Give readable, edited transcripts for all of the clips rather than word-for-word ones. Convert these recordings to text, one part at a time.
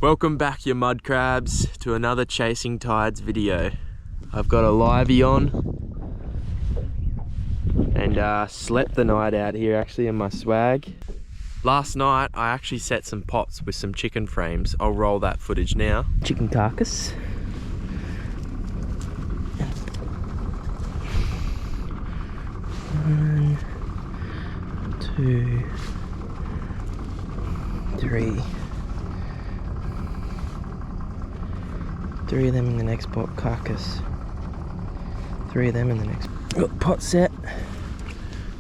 Welcome back, you mud crabs, to another Chasing Tides video. I've got a livey on and slept the night out here actually in my swag. Last night I actually set some pots with some chicken frames. I'll roll that footage now. Chicken carcass. 1, 2, 3. 3 of them in the next pot carcass. 3 of them in the next. Got the pot set.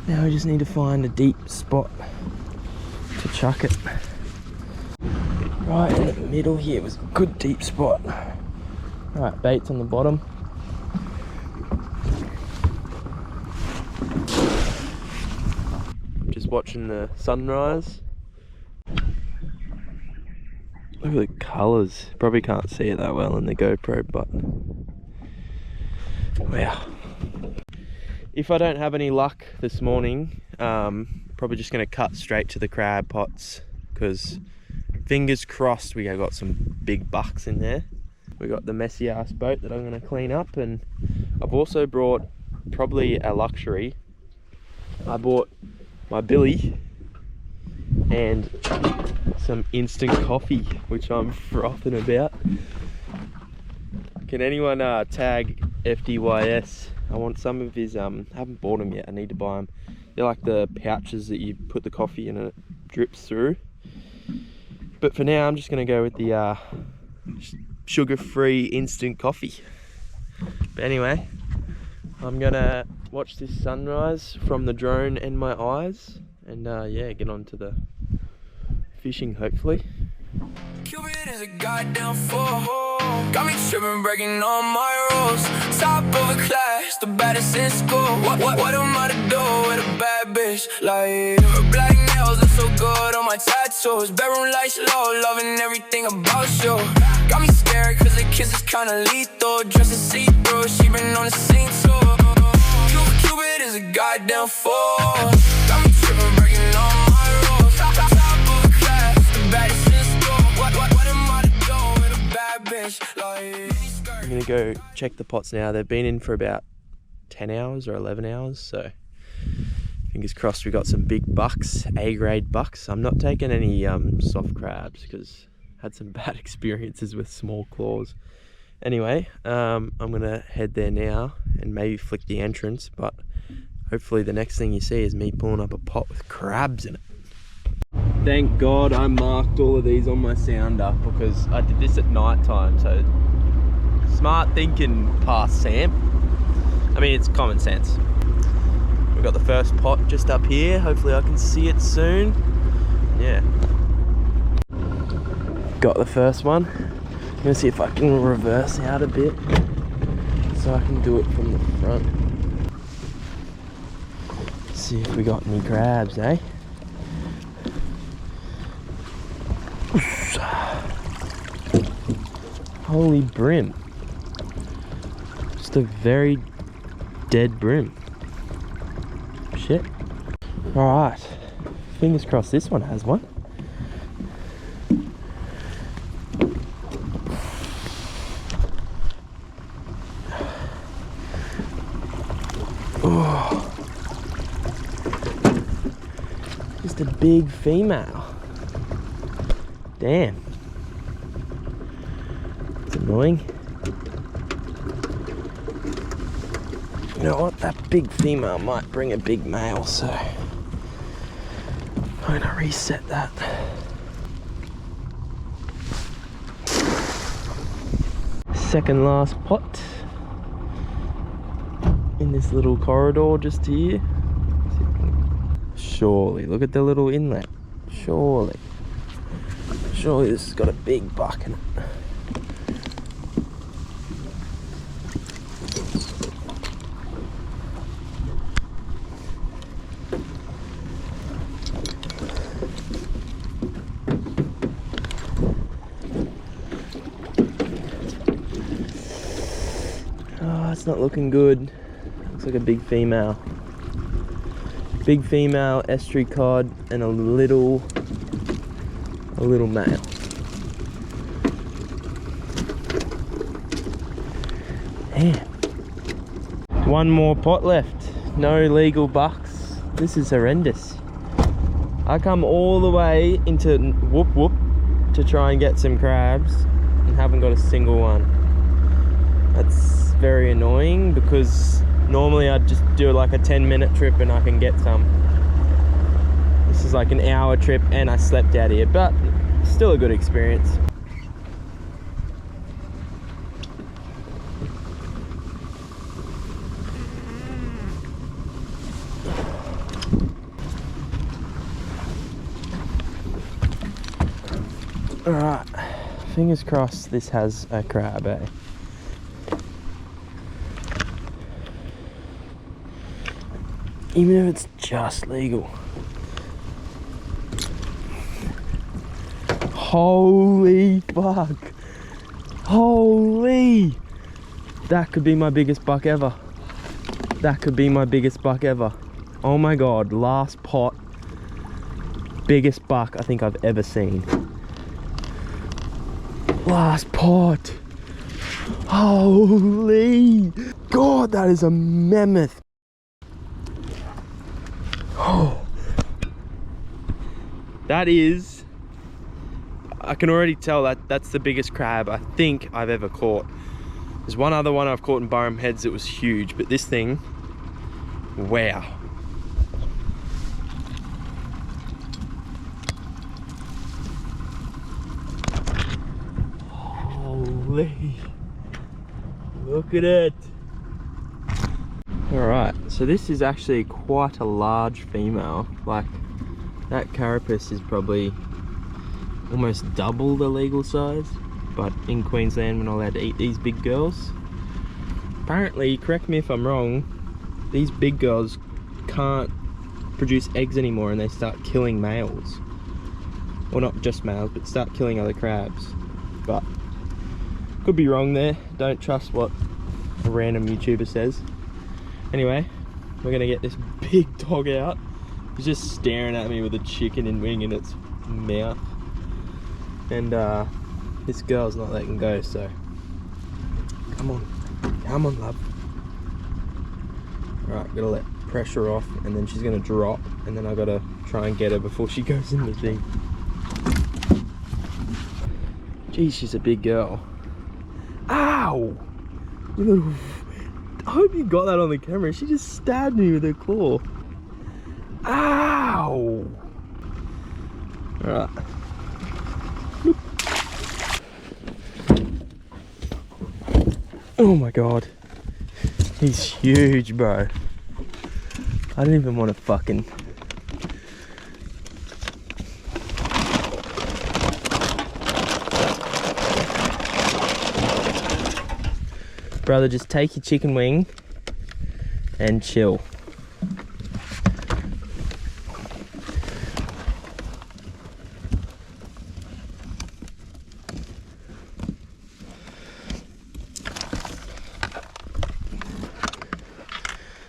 Now we just need to find a deep spot to chuck it. Right in the middle here was a good deep spot. Right, bait's on the bottom. Just watching the sunrise. Look at the colours. Probably can't see it that well in the GoPro, but wow. If I don't have any luck this morning, probably just going to cut straight to the crab pots, because fingers crossed we got some big bucks in there. We got the messy ass boat that I'm going to clean up, and I've also brought probably a luxury. I bought my billy and some instant coffee, which I'm frothing about. Can anyone tag FDYS? I want some of his, I haven't bought them yet, I need to buy them. They're like the pouches that you put the coffee in and it drips through. But for now, I'm just gonna go with the sugar-free instant coffee. But anyway, I'm gonna watch this sunrise from the drone and my eyes, and yeah, get on to the fishing hopefully. Cupid is a goddamn fool. Got me tripping, breaking all my rules. Top of a class, the baddest in school. What am I to do with a bad bitch like her? Black nails look so good on my tattoos. Bedroom lights low, loving everything about you. Got me scared cause the kiss is kinda lethal. Dressed to see through, she been on the scene too. Cupid is a goddamn fool. Got me tripping, breaking all my rules. Top of a class, the baddest in school. What am I to do with a bad bitch like? I'm gonna go check the pots now. They've been in for about 10 hours or 11 hours, so fingers crossed we got some big bucks, A-grade bucks. I'm not taking any soft crabs because I had some bad experiences with small claws. Anyway, I'm gonna head there now and maybe flick the entrance, but hopefully the next thing you see is me pulling up a pot with crabs in it. Thank God I marked all of these on my sounder, because I did this at night time, so smart thinking past Sam. I mean, it's common sense. We've got the first pot just up here. Hopefully I can see it soon. Yeah. Got the first one. I'm gonna see if I can reverse out a bit so I can do it from the front. See if we got any crabs, eh? Holy brim. Just a very dead brim. Shit. Alright. Fingers crossed this one has one. Oh. Just a big female. Damn. It's annoying. You know what? That big female might bring a big male, so I'm gonna reset that. Second last pot in this little corridor just here. Surely, look at the little inlet. Surely this has got a big buck in it. Oh, it's not looking good. Looks like a big female. Big female estuary cod and a little male. Damn. One more pot left. No legal bucks. This is horrendous. I come all the way into Whoop Whoop to try and get some crabs and haven't got a single one. That's very annoying because normally I'd just do like a 10-minute trip and I can get some. This is like an hour trip and I slept out here, but still a good experience. Alright, fingers crossed this has a crab, eh? Even if it's just legal. Holy fuck. Holy. That could be my biggest buck ever. That could be my biggest buck ever. Oh my god, last pot. Biggest buck I think I've ever seen. Last pot. Holy god, that is a mammoth. Oh, that is, I can already tell that that's the biggest crab I think I've ever caught. There's one other one I've caught in Byram Heads that was huge, but this thing, wow. Holy, look at it. Alright, so this is actually quite a large female. Like, that carapace is probably almost double the legal size. But in Queensland, we're not allowed to eat these big girls. Apparently, correct me if I'm wrong, these big girls can't produce eggs anymore and they start killing males. Well, not just males, but start killing other crabs. But, could be wrong there. Don't trust what a random YouTuber says. Anyway, we're gonna get this big dog out. He's just staring at me with a chicken and wing in its mouth. And this girl's not letting go, so come on love. Alright, gotta let pressure off and then she's gonna drop and then I gotta try and get her before she goes in the thing. Geez, she's a big girl. Ow! You little... I hope you got that on the camera. She just stabbed me with her claw. Ow! Alright. Oh my god. He's huge, bro. I didn't even want to fucking... Brother, just take your chicken wing and chill.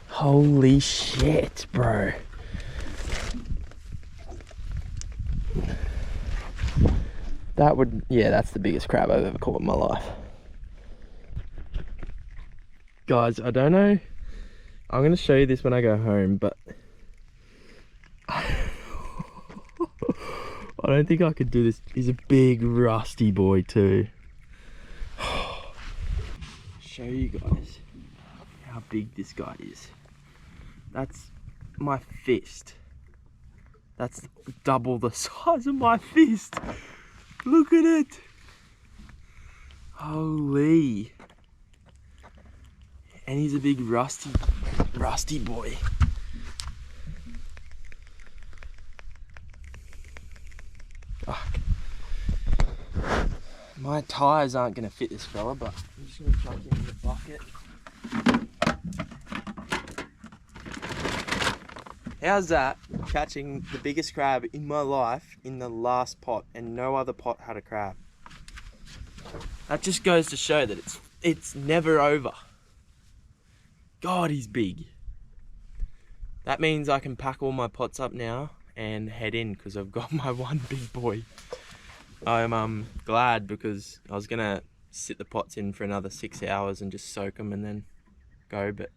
Holy shit, bro. That would, yeah, that's the biggest crab I've ever caught in my life. Guys, I don't know, I'm going to show you this when I go home, but I don't think I could do this. He's a big rusty boy too. Show you guys how big this guy is. That's my fist. That's double the size of my fist. Look at it. Holy. And he's a big rusty boy. Fuck. My tyres aren't going to fit this fella, but I'm just going to chuck him in the bucket. How's that, catching the biggest crab in my life in the last pot, and no other pot had a crab? That just goes to show that it's never over. God, he's big. That means I can pack all my pots up now and head in because I've got my one big boy. I'm glad because I was gonna sit the pots in for another 6 hours and just soak them and then go. But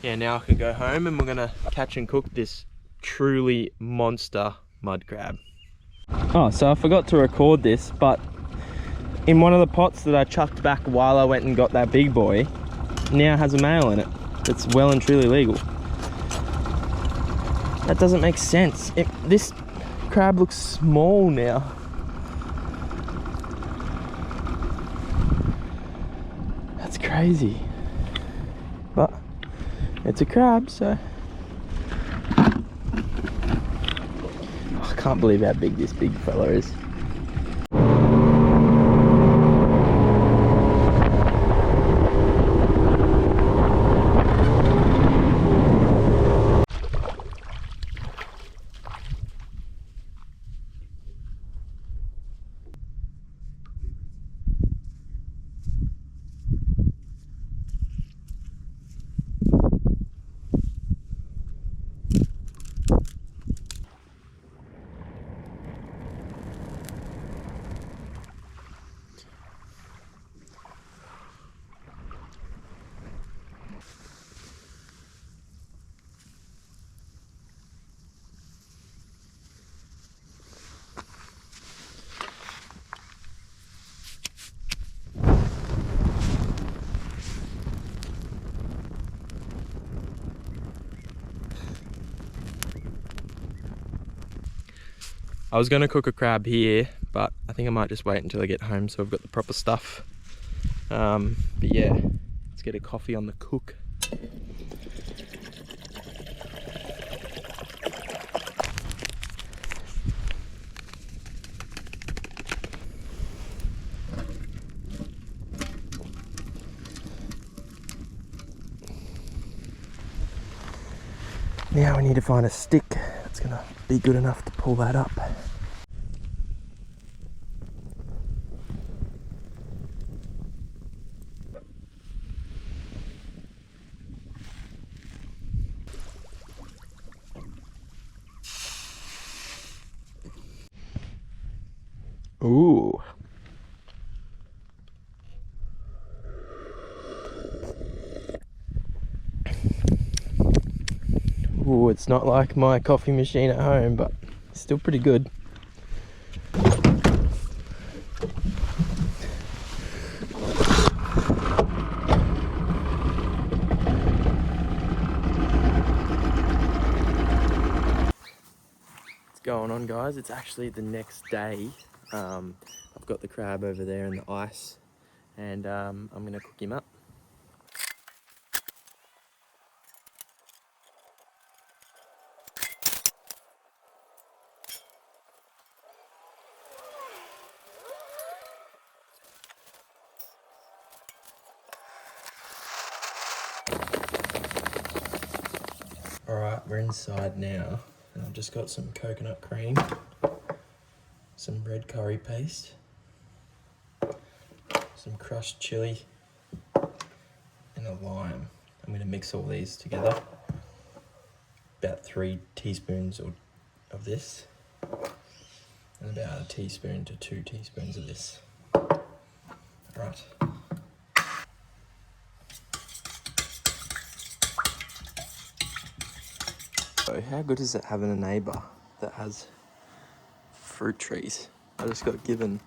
yeah, now I can go home and we're gonna catch and cook this truly monster mud crab. Oh, so I forgot to record this, but in one of the pots that I chucked back while I went and got that big boy, now has a male in it. That's well and truly legal. That doesn't make sense. This crab looks small now. That's crazy. But it's a crab, so. I can't believe how big this big fella is. I was gonna cook a crab here, but I think I might just wait until I get home so I've got the proper stuff. But yeah, let's get a coffee on the cook. Now we need to find a stick that's gonna be good enough to pull that up. Ooh. Ooh, it's not like my coffee machine at home, but it's still pretty good. What's going on, guys? It's actually the next day. I've got the crab over there in the ice, and I'm gonna cook him up. Alright, we're inside now, and I've just got some coconut cream, some red curry paste, some crushed chili, and a lime. I'm going to mix all these together. About 3 teaspoons of this, and about a teaspoon to 2 teaspoons of this. Right. So how good is it having a neighbour that has fruit trees? I just got given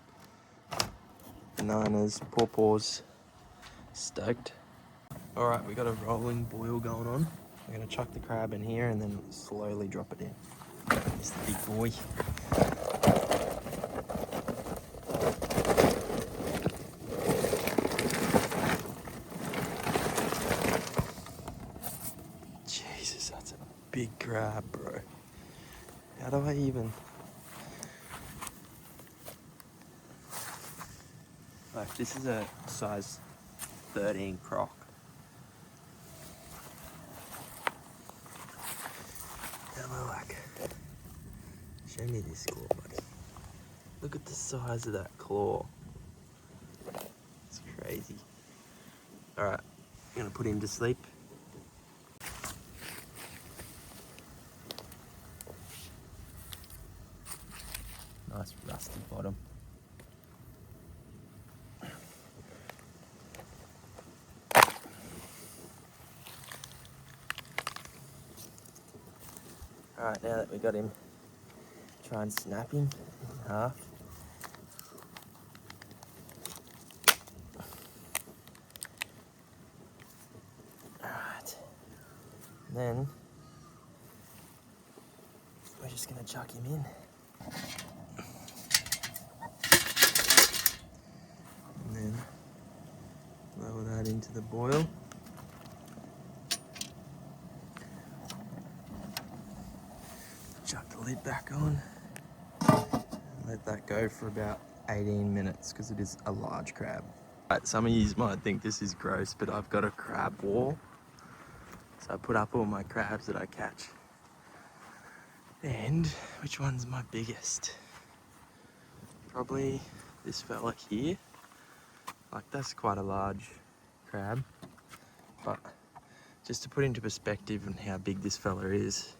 bananas, pawpaws, stoked. All right, we got a rolling boil going on. We're gonna chuck the crab in here and then slowly drop it in. It's the big boy. Jesus, that's a big crab, bro. How do I even... Like, this is a size 13 croc. Like, show me this claw, buddy. Look at the size of that claw. It's crazy. Alright, I'm gonna put him to sleep. Nice rusty bottom. Alright, now that we got him, try and snap him in half. Alright, then we're just going to chuck him in. And then lower that into the boil. Chuck the lid back on. And let that go for about 18 minutes because it is a large crab. Right, some of you might think this is gross, but I've got a crab wall. So I put up all my crabs that I catch. And which one's my biggest? Probably this fella here. Like, that's quite a large crab. But just to put into perspective on how big this fella is.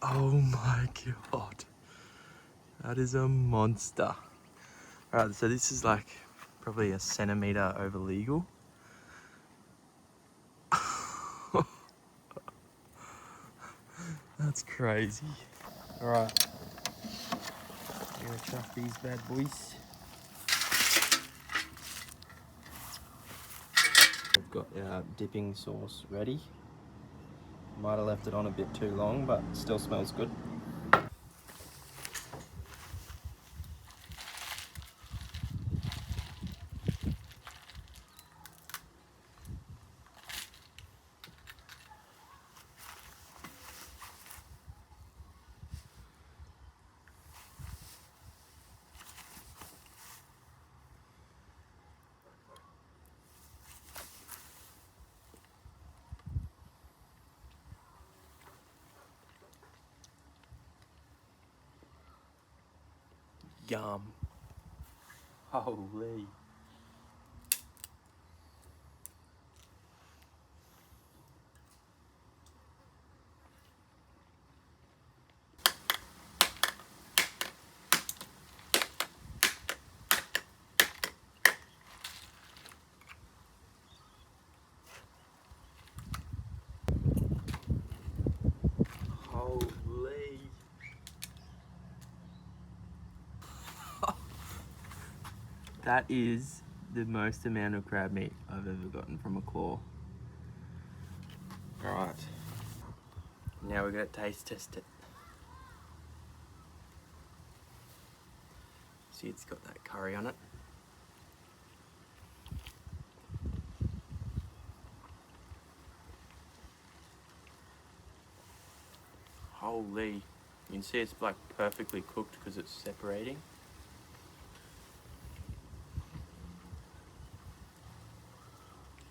Oh my god. That is a monster. Alright, so this is like probably a centimetre over legal. That's crazy. Alright. I'm gonna chuck these bad boys. I've got our dipping sauce ready. Might have left it on a bit too long, but still smells good. Yum. Holy. Holy. That is the most amount of crab meat I've ever gotten from a claw. Alright. Now we're going to taste test it. See, it's got that curry on it. Holy. You can see it's like perfectly cooked because it's separating.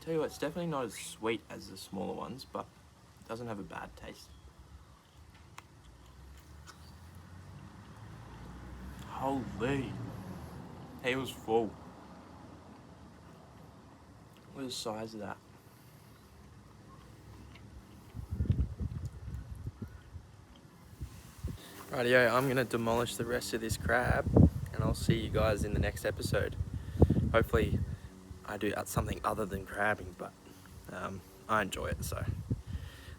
Tell you what, it's definitely not as sweet as the smaller ones, but it doesn't have a bad taste. Holy. He was full. Look at the size of that. Rightio, I'm gonna demolish the rest of this crab and I'll see you guys in the next episode. Hopefully I do something other than crabbing, but I enjoy it, so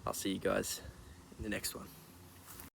I'll see you guys in the next one.